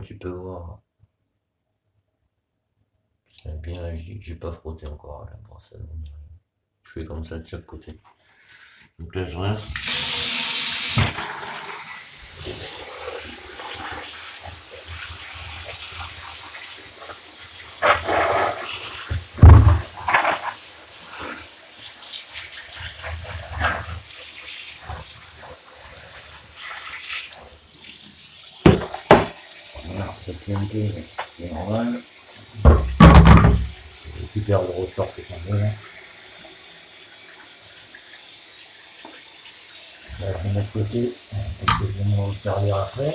tu peux voir, c'est bien agi. J'ai pas frotté encore la brosse à dents. Je fais comme ça de chaque côté. Donc là, je rince. Voilà, ça pue un peu, mais c'est normal. Super gros sort que j'en ai là. Là, je vais mettre de côté, parce que je vais m'en servir après.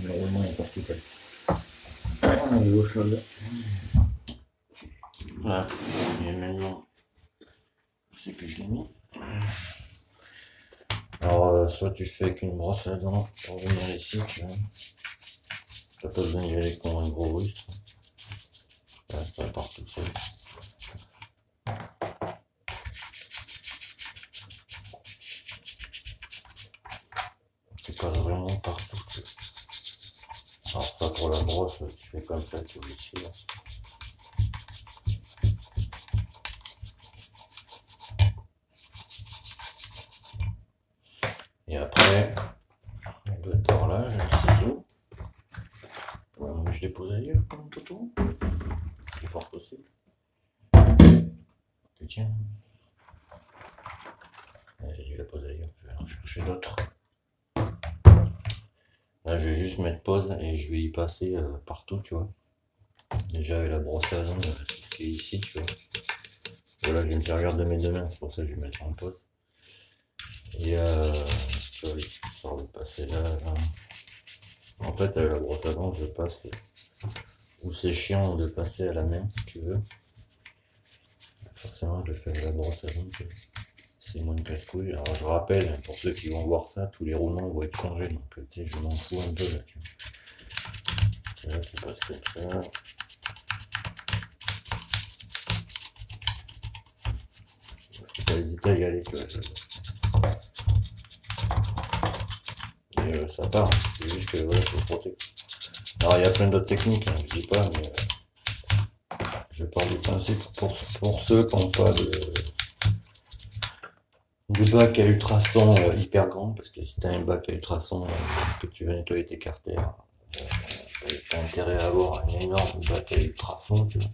Le roulement est parti comme l'eau chaude. Voilà. Et maintenant, c'est que je l'ai mis. Alors, soit tu fais avec une brosse à dents pour venir ici, tu vois. T'as pas besoin d'y aller comme un gros rustre. Là, ça part tout seul. Tu passes vraiment partout. Alors, ça pour la brosse, tu fais comme ça, tu l'étires. Et après, elle doit être par là, j'ai un ciseau. Ouais, je dépose ailleurs comme toto. Le plus fort possible. Tiens. J'ai dû la poser ailleurs, je vais en chercher d'autres. Là, je vais juste mettre pause et je vais y passer partout, tu vois. Déjà avec la brosse à dents, tout ce qui est ici, tu vois. Voilà, je vais me servir de mes deux mains, c'est pour ça que je vais mettre en pause. Et tu vois, ça va passer là, là. En fait, avec la brosse à dents, je passe. Ou c'est chiant de passer à la main, si tu veux. Forcément, je le fais avec la brosse à dents. C'est moins de casse-couille. Alors, je rappelle, pour ceux qui vont voir ça, tous les roulements vont être changés. Donc, tu sais, je m'en fous un peu là-dessus. Là, tu passes comme ça. Faut pas hésiter à y aller, tu vois. Et ça part. C'est juste que, voilà, faut frotter. Alors, il y a plein d'autres techniques, hein, je dis pas, mais je parle du principe pour ceux qui n'ont pas de bac à ultrasons hyper grand, parce que si tu as un bac à ultrasons que tu veux nettoyer tes carters, tu as intérêt à avoir un énorme bac à ultrasons, tu vois,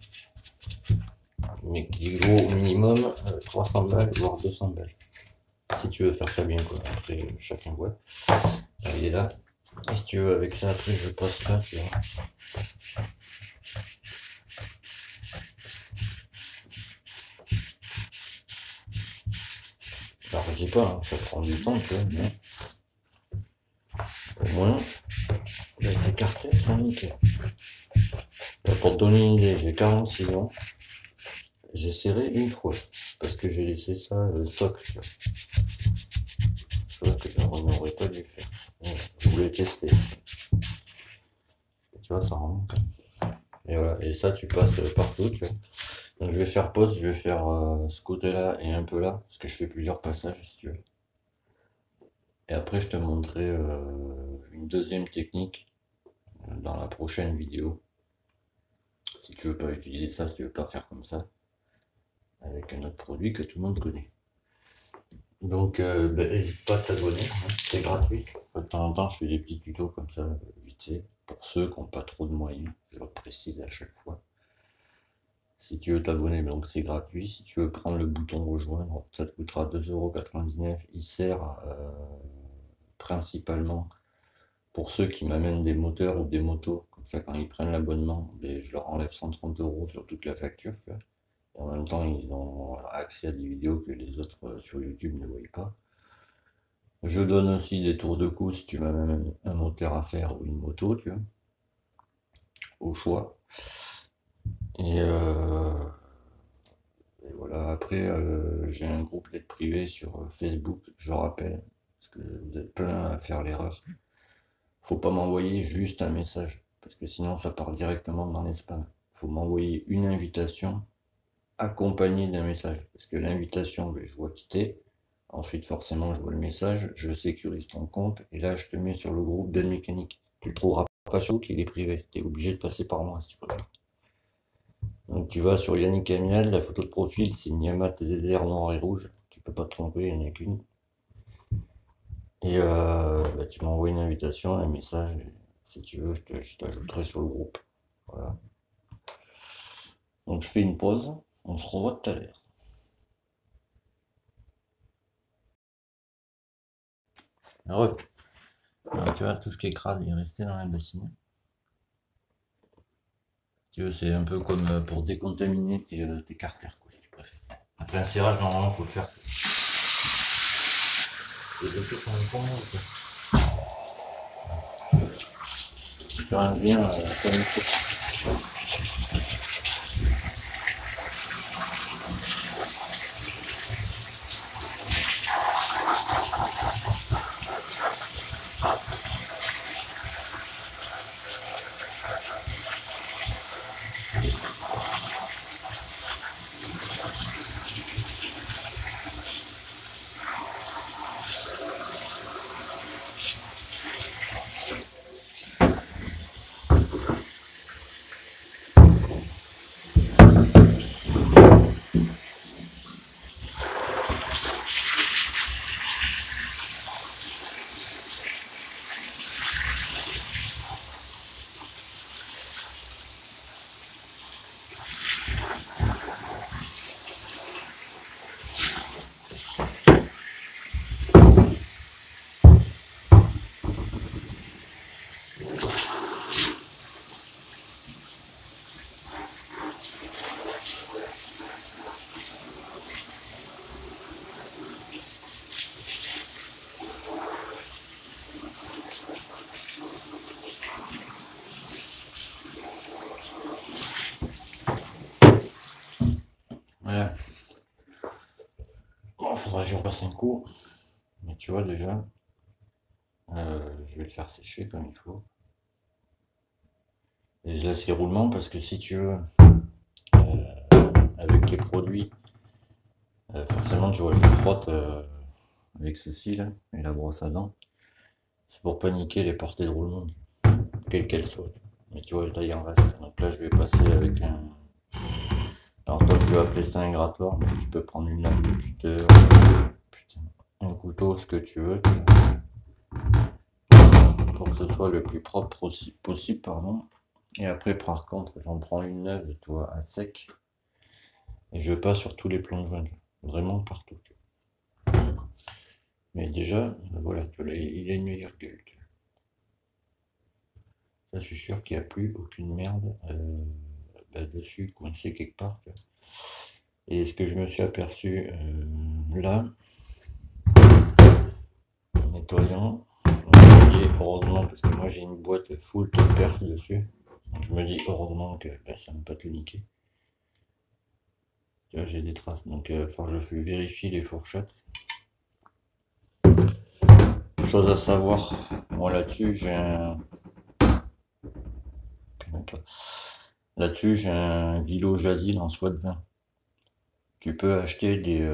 mais qui vaut au minimum 300 balles, voire 200 balles. Si tu veux faire ça bien, quoi. Après, chacun voit. Il est là. Et si tu veux, avec ça, après, je passe là, tu vois. Je leur dis pas, hein, ça prend du temps, tu vois, mais au moins, les carters sont nickel. Pour te donner une idée, j'ai 46 ans, j'ai serré une fois, parce que j'ai laissé ça stock, tu vois. Chose que je n'aurais pas dû faire. Ouais, je voulais tester. Et tu vois, ça remonte. Et voilà, et ça, tu passes partout, tu vois. Donc je vais faire pause, je vais faire ce côté-là et un peu là, parce que je fais plusieurs passages, si tu veux. Et après, je te montrerai une deuxième technique dans la prochaine vidéo. Si tu veux pas utiliser ça, si tu veux pas faire comme ça, avec un autre produit que tout le monde connaît. Donc, n'hésite pas à t'abonner, hein, c'est gratuit. De temps en temps, je fais des petits tutos comme ça, vite fait, pour ceux qui n'ont pas trop de moyens, je le précise à chaque fois. Si tu veux t'abonner, donc c'est gratuit. Si tu veux prendre le bouton rejoindre, ça te coûtera 2,99 €. Il sert principalement pour ceux qui m'amènent des moteurs ou des motos. Comme ça, quand ils prennent l'abonnement, je leur enlève 130 € sur toute la facture. Tu vois. Et en même temps, ils ont accès à des vidéos que les autres sur YouTube ne voient pas. Je donne aussi des tours de cou si tu m'amènes un moteur à faire ou une moto, tu vois, au choix. Et voilà, après, j'ai un groupe d'aide privée sur Facebook, je rappelle, parce que vous êtes plein à faire l'erreur. Faut pas m'envoyer juste un message, parce que sinon ça part directement dans les spams. Faut m'envoyer une invitation accompagnée d'un message, parce que l'invitation, je vois quitter. Ensuite, forcément, je vois le message, je sécurise ton compte, et là, je te mets sur le groupe d'aide mécanique. Tu le trouveras pas sur qu'il est privé, tu es obligé de passer par moi si tu préfères. Donc tu vas sur Yannick Amial, la photo de profil c'est une Yamaha TZR noir et rouge, tu peux pas te tromper, il n'y en a qu'une. Et tu m'envoies une invitation, un message, et si tu veux je t'ajouterai sur le groupe. Voilà. Donc je fais une pause, on se revoit tout à l'heure. Alors, tu vois, tout ce qui est crade est resté dans la bassine. Tu veux, c'est un peu comme pour décontaminer tes carters, quoi, si tu préfères. Après un serrage, normalement, faut le faire. Tu reviens bien comme il faut. Ouais. Bon, faudra que je repasse un coup. Mais tu vois déjà, je vais le faire sécher comme il faut. Et je laisse les roulements parce que si tu veux, avec les produits, forcément tu vois, je frotte avec ceci là, et la brosse à dents. C'est pour pas niquer les portées de roulement, quelles qu'elles soient. Mais tu vois, là il en reste. Donc là je vais passer avec un... Alors toi tu vas appeler ça un grattoir, mais tu peux prendre une lame de cutter, putain, un couteau, ce que tu veux. Pour que ce soit le plus propre possible, pardon. Et après, par contre, j'en prends une neuve, tu vois, à sec. Et je passe sur tous les plans de joint, vraiment partout. Mais déjà, voilà, tu vois, il a une virgule. Là, je suis sûr qu'il n'y a plus aucune merde dessus, coincé quelque part. Et ce que je me suis aperçu là, en nettoyant, heureusement, parce que moi j'ai une boîte full de perf dessus. Donc je me dis heureusement que ça ne va pas tout niquer. Là j'ai des traces, donc je vérifie les fourchettes. Chose à savoir, moi là-dessus j'ai un... Là-dessus j'ai un Vilo Jasil en soie de vin. Tu peux acheter des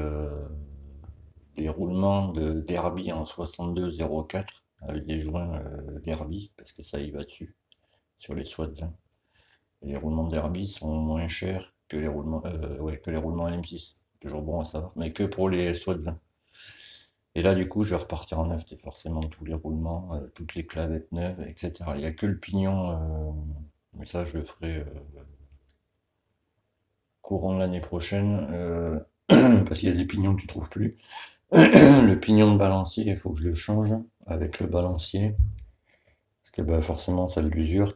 roulements de Derby en 6204 avec des joints Derby, parce que ça y va dessus, sur les soies de vin. Et les roulements Derby sont moins chers que les roulements, que les roulements M6. Toujours bon à savoir, mais que pour les soies de vin. Et là, du coup, je vais repartir en neuf. C'est forcément tous les roulements, toutes les clavettes neuves, etc. Il n'y a que le pignon, mais ça, je le ferai courant de l'année prochaine, parce qu'il y a des pignons que tu trouves plus. Le pignon de balancier, il faut que je le change avec le balancier, parce que bah, forcément ça l'usure,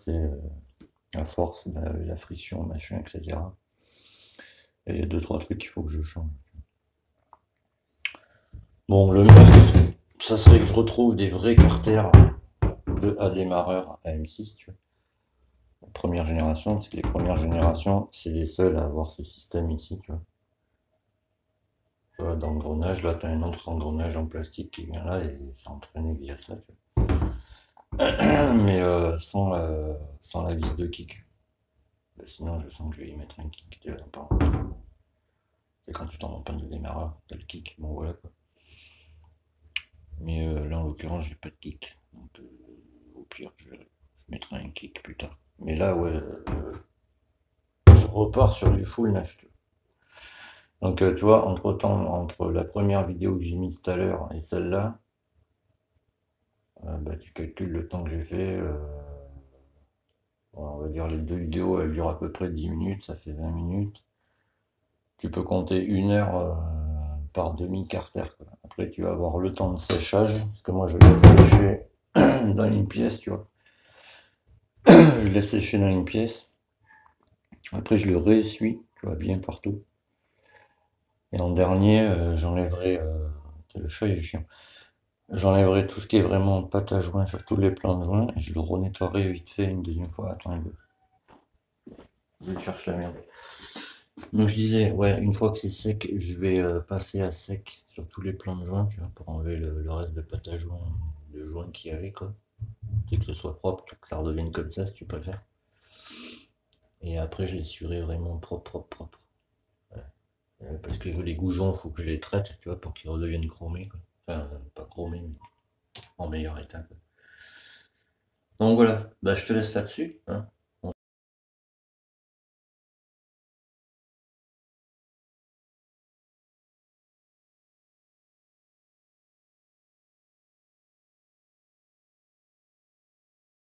à force, la friction, machin, etc. Et il y a 2-3 trucs qu'il faut que je change. Bon, le must, ça serait que je retrouve des vrais carters à démarreur à M6, tu vois. Première génération, parce que les premières générations, c'est les seuls à avoir ce système ici, tu vois. D'engrenage, là, t'as un autre engrenage en plastique qui vient là et c'est entraîné via ça, tu vois. Mais sans la vis de kick. Bah, sinon, je sens que je vais y mettre un kick, tu vois. C'est quand tu t'en panne de démarreur, t'as le kick, bon voilà quoi. Mais là, en l'occurrence, j'ai pas de kick. Donc, au pire, je mettrai un kick plus tard. Mais là, ouais, je repars sur du full neuf. Donc, tu vois, entre la première vidéo que j'ai mise tout à l'heure et celle-là, bah, tu calcules le temps que j'ai fait. On va dire les 2 vidéos, elles durent à peu près 10 minutes, ça fait 20 minutes. Tu peux compter 1 heure par demi-carter, quoi. Après, tu vas avoir le temps de séchage, parce que moi, je laisse sécher dans une pièce, tu vois. Je laisse sécher dans une pièce. Après, je le réessuie, tu vois, bien partout. Et en dernier, j'enlèverai. Le chat, il est chiant. J'enlèverai tout ce qui est vraiment pâte à joint sur tous les plans de joint et je le renettoierai vite fait une deuxième fois. Attends, je cherche la merde. Donc je disais, ouais, une fois que c'est sec, je vais passer à sec sur tous les plans de joint, tu vois, pour enlever le reste de pâte à joint, de joint qu'il y avait, quoi. C'est que ce soit propre, que ça redevienne comme ça si tu préfères. Et après, je l'essuierai vraiment propre. Parce que les goujons, faut que je les traite, tu vois, pour qu'ils redeviennent chromés, quoi. Enfin, pas chromés, mais en meilleur état, quoi. Donc voilà, bah je te laisse là-dessus, hein.